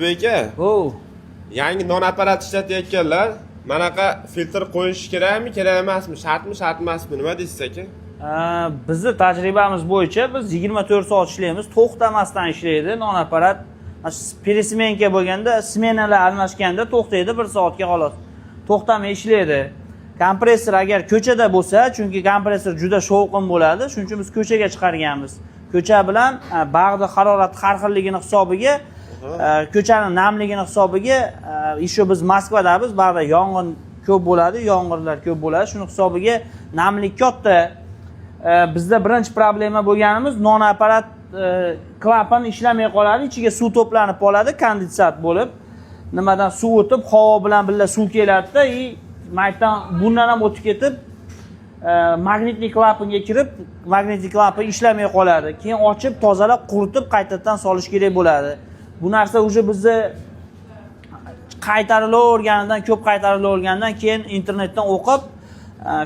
Beka, yangi non apparat ishlatayotganlar manaqa filtr qo'yish kerakmi, kerak emasmi, shartmi, shart emasmi, nima deysiz aka? Bizni tajribamiz bo'yicha biz 24 soat ishlaymiz, to'xtamasdan ishlaydi non apparat. Peresmenka bo'lganda, smenalar almashganda to'xtaydi 1 soatga xolos. To'xtamay ishlaydi. Kompressor agar ko'chada bo'lsa, chunki kompressor juda shovqin bo'ladi, shuning uchun biz ko'chaga chiqarganmiz. Ko'cha bilan bag'da harorat har xilligini hisobiga, ko'chaning namligini hisobiga, isho biz Moskvadamiz, bag'da yong'in ko'p bo'ladi, yomg'irlar ko'p bo'ladi, shuning hisobiga namlik katta. Bizda birinchi problema bo'lganimiz non apparat klapan ishlamay qoladi, ichiga suv to'planib qoladi, kondensat bo'lib, nimadan suv o'tib, havo bilan birga suv keladi-da, maytdan bundan ham o'tib ketib, magnitli klapanga kirib, magnitli klapan ishlamay qoladi. Keyin ochib, tozalab, quritib, qaytadan solish kerak bo'ladi. Bu narsa уже bizni qaytarilaverganidan, ko'p qaytarilaverganidan keyin internetdan o'qib,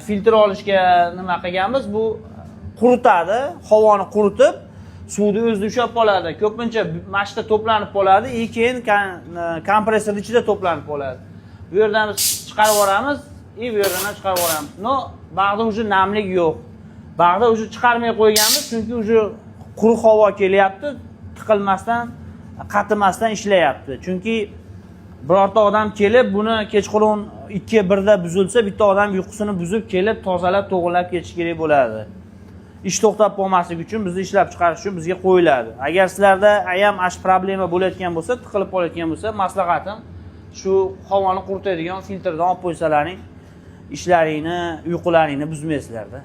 filtr olishga nima qilganmiz? Bu quritadi, havoni quritib, suvni o'zida ushlab qoladi. Ko'pincha mashta to'planib qoladi, keyin kompressor ichida to'planib qoladi. Bu yerdan biz chiqarib yuboramiz, bu yerdan ham chiqarib yuboramiz. No, bag'da уже namlik yo'q. Bag'da уже chiqarmay qo'yganmiz, chunki уже quruq havo kelyapti, tiqilmasdan, qatimasdan ishlayapti. Chunki birorta odam kelib, buni kechqurun 2-1 da buzilsa, bitta odam uyqusini buzib kelib, tozalab, to'g'rilab ketish kerak bo'ladi. Ish to'xtab qolmasligi uchun bizni ishlab chiqarish uchun bizga qo'yiladi. Agar sizlarda ham ash problema bo'layotgan bo'lsa, tiqilib qolayotgan bo'lsa, maslahatim shu havoni quritadigan filtrdan olib qo'ysalaring, ishlaringni, uyqularingni buzmaysizlarda.